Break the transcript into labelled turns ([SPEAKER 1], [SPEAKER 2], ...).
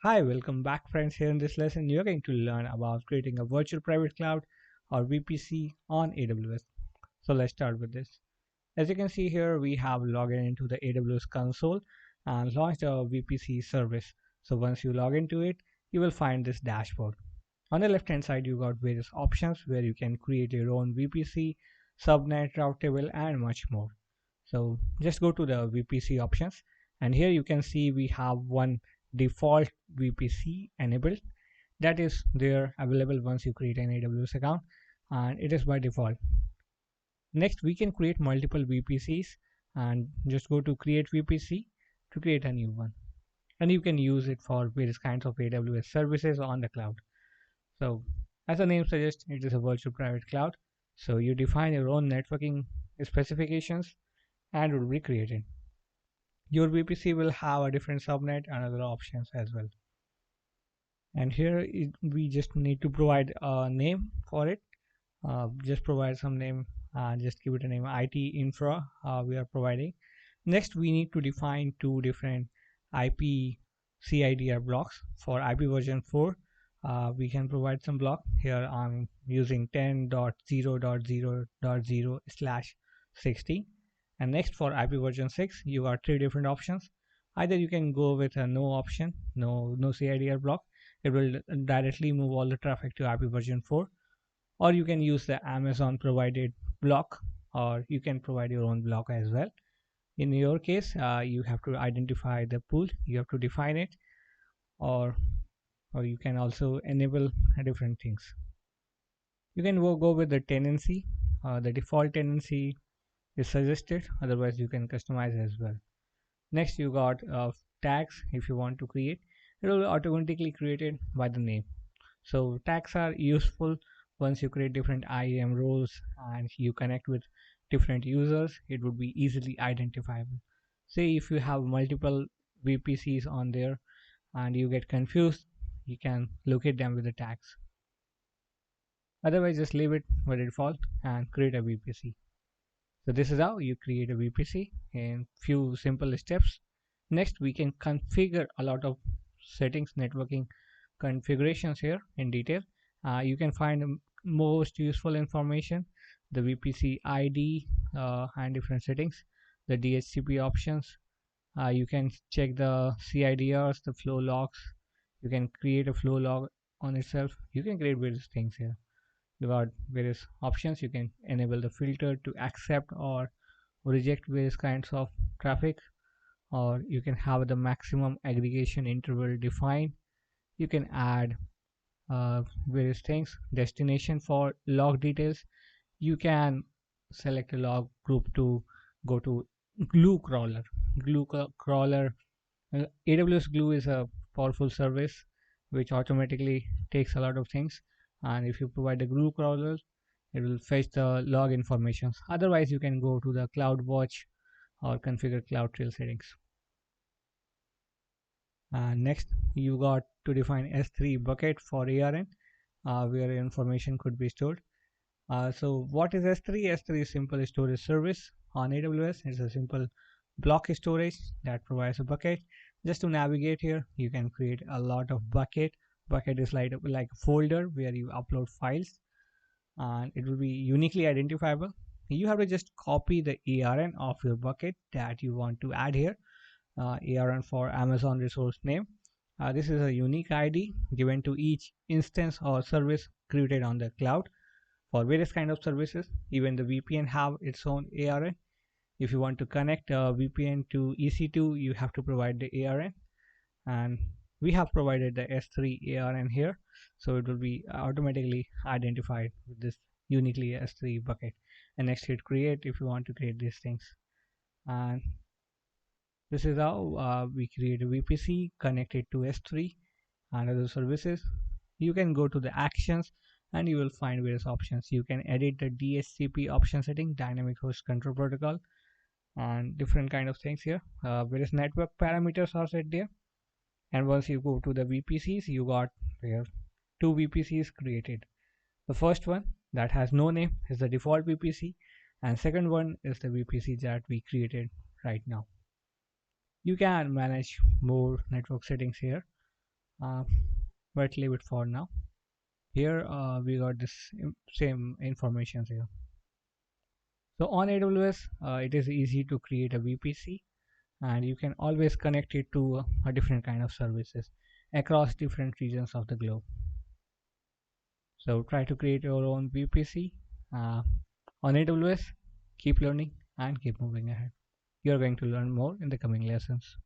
[SPEAKER 1] Hi, welcome back friends. Here in this lesson, you're going to learn about creating a virtual private cloud or VPC on AWS. So let's start with this. As you can see here, we have logged into the AWS console and launched a VPC service. So once you log into it, you will find this dashboard. On the left hand side, you got various options where you can create your own VPC, subnet, route table, and much more. So just go to the VPC options, and here you can see we have one default VPC enabled that is there available once you create an AWS account, and it is by default. Next, we can create multiple VPCs and just go to create VPC to create a new one, and you can use it for various kinds of AWS services on the cloud. So as the name suggests, it is a virtual private cloud. So you define your own networking specifications and will be created. Your VPC will have a different subnet and other options as well. And here we just need to provide a name for it. Just provide some name and just give it a name IT infra we are providing. Next, we need to define two different IP CIDR blocks. For IP version 4, we can provide some block. Here I'm using 10.0.0.0/60. And next, for IP version 6, you got three different options. Either you can go with a no option, no CIDR block. It will directly move all the traffic to IP version 4, or you can use the Amazon provided block, or you can provide your own block as well. In your case, you have to identify the pool, you have to define it, or you can also enable different things. You can go with the tenancy. The default tenancy is suggested, otherwise you can customize as well. Next, you got tags. If you want to create, it will automatically created by the name. So tags are useful once you create different IAM roles and you connect with different users. It would be easily identifiable. Say if you have multiple VPCs on there and you get confused, you can locate them with the tags. Otherwise, just leave it by default and create a VPC. So this is how you create a VPC in few simple steps. Next, we can configure a lot of settings, networking configurations here in detail. You can find most useful information, the VPC ID and different settings, the DHCP options. You can check the CIDRs, the flow logs. You can create a flow log on itself. You can create various things here. You got various options. You can enable the filter to accept or reject various kinds of traffic, or you can have the maximum aggregation interval defined. You can add various things. Destination for log details, you can select a log group to go to glue crawler. AWS glue is a powerful service which automatically takes a lot of things, and if you provide the glue crawler, it will fetch the log informations. Otherwise, you can go to the CloudWatch or configure CloudTrail settings. Next, you got to define S3 bucket for ARN, where information could be stored. So what is S3? S3 is simple storage service on AWS. It's a simple block storage that provides a bucket. Just to navigate here, you can create a lot of bucket. Bucket is like a folder where you upload files, and it will be uniquely identifiable. You have to just copy the ARN of your bucket that you want to add here. ARN for Amazon resource name. This is a unique ID given to each instance or service created on the cloud. For various kind of services, even the VPN have its own ARN. If you want to connect a VPN to EC2, you have to provide the ARN, and we have provided the S3 ARN here, so it will be automatically identified with this uniquely S3 bucket. And next, hit create if you want to create these things. And this is how we create a VPC connected to S3 and other services. You can go to the actions and you will find various options. You can edit the DHCP option setting, dynamic host control protocol, and different kind of things here. Various network parameters are set there. And once you go to the VPCs, you got here two VPCs created. The first one that has no name is the default VPC, and second one is the VPC that we created right now. You can manage more network settings here. uh, but leave it for now. Here we got this same information here. So on AWS, it is easy to create a VPC, and you can always connect it to a different kind of services across different regions of the globe. So try to create your own VPC on AWS. Keep learning and keep moving ahead. You're going to learn more in the coming lessons.